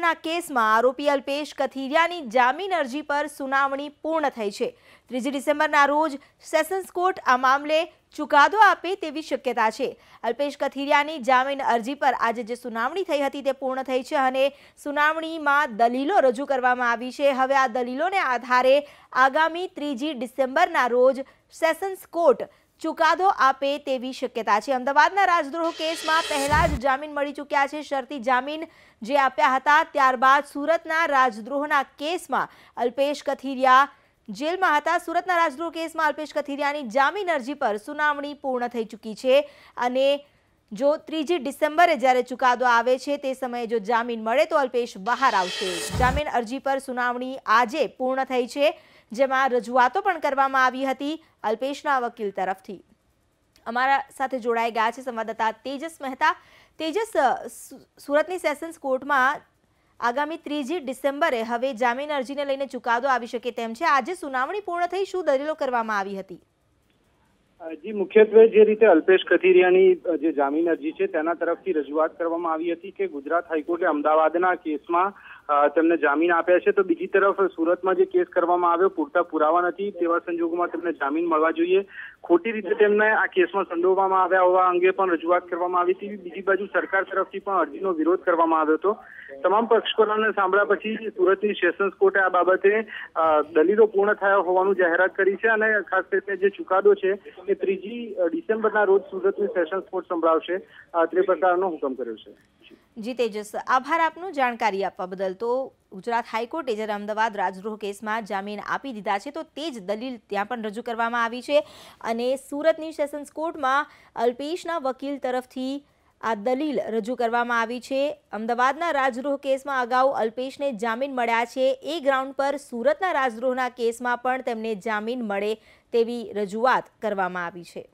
ના કેસમાં આરોપી અલ્પેશ કથિરિયાની જામીન અરજી પર સુનાવણી પૂર્ણ થઈ છે। 3 ડિસેમ્બરના રોજ સેશન્સ કોર્ટ આ મામલે ચુકાદો આપે તેવી શક્યતા છે। અલ્પેશ કથિરિયાની જામીન અરજી પર આજે જે સુનાવણી થઈ હતી તે પૂર્ણ થઈ છે અને સુનાવણીમાં દલીલો રજૂ કરવામાં આવી છે। હવે આ દલીલોને આધારે આગામી 3 ડિસેમ્બરના રોજ સેશન્સ કોર્ટ ચુકાદો આપે તેવી શક્યતા છે। અમદાવાદના રાજદ્રોહ કેસમાં પહેલા જ જામીન મળી ચૂક્યા છે। શરતી જામીન જે આપ્યા હતા ત્યારબાદ સુરતના રાજદ્રોહના કેસમાં અલ્પેશ કથિરિયા જેલમાં હતા। સુરતના રાજદ્રોહ કેસમાં અલ્પેશ કથિરિયાની જામીન અરજી પર સુનાવણી પૂર્ણ થઈ ચૂકી છે અને જો 3 ડિસેમ્બરે જ્યારે ચુકાદો આવે છે તે સમયે જો જામીન મળે તો અલ્પેશ બહાર આવશે। જામીન અરજી પર સુનાવણી આજે પૂર્ણ થઈ છે, જેમાં રજૂઆતો પણ કરવામાં આવી હતી અલ્પેશના વકીલ તરફથી। અમારા સાથે જોડાઈ ગયા છે સંવાદદાતા તેજસ મહેતા। તેજસ, સુરતની સેશન્સ કોર્ટમાં આગામી 3 ડિસેમ્બરે હવે જામીન અરજીને લઈને ચુકાદો આવી શકે તેમ છે। આજે સુનાવણી પૂર્ણ થઈ, શું દલીલો કરવામાં આવી હતી? જી, મુખ્યત્વે જે રીતે અલ્પેશ કથિરિયાની જે જામીન અરજી છે તેના તરફથી રજૂઆત કરવામાં આવી હતી કે ગુજરાત હાઈકોર્ટે અમદાવાદના કેસમાં તેમને જામીન આપ્યા છે, તો બીજી તરફ સુરતમાં જે કેસ કરવામાં આવ્યો પૂરતા પુરાવા નથી, તેવા સંજોગોમાં તેમને જામીન મળવા જોઈએ। ખોટી રીતે તેમને આ કેસમાં સંડોવવામાં આવ્યા હોવા અંગે પણ રજૂઆત કરવામાં આવી હતી। બીજી બાજુ સરકાર તરફથી પણ અરજીનો વિરોધ કરવામાં આવ્યો હતો। તમામ પક્ષકારોને સાંભળ્યા પછી સુરતની સેશન્સ કોર્ટે આ બાબતે દલીલો પૂર્ણ થયા હોવાનું જાહેરાત કરી છે અને ખાસ કરીને જે ચુકાદો છે એ 3 ડિસેમ્બરના રોજ સુરતની સેશન્સ કોર્ટ સંભળાવશે તે પ્રકારનો હુકમ કર્યો છે। જી તેજસ, આભાર આપનો જાણકારી આપવા બદલ। તો ગુજરાત હાઈકોર્ટે જ્યારે અમદાવાદ રાજદ્રોહ કેસમાં જામીન આપી દીધા છે તો તે જ દલીલ ત્યાં પણ રજૂ કરવામાં આવી છે અને સુરતની સેશન્સ કોર્ટમાં અલ્પેશના વકીલ તરફથી આ દલીલ રજૂ કરવામાં આવી છે। અમદાવાદના રાજદ્રોહ કેસમાં અગાઉ અલ્પેશને જામીન મળ્યા છે, એ ગ્રાઉન્ડ પર સુરતના રાજદ્રોહના કેસમાં પણ તેમને જામીન મળે તેવી રજૂઆત કરવામાં આવી છે।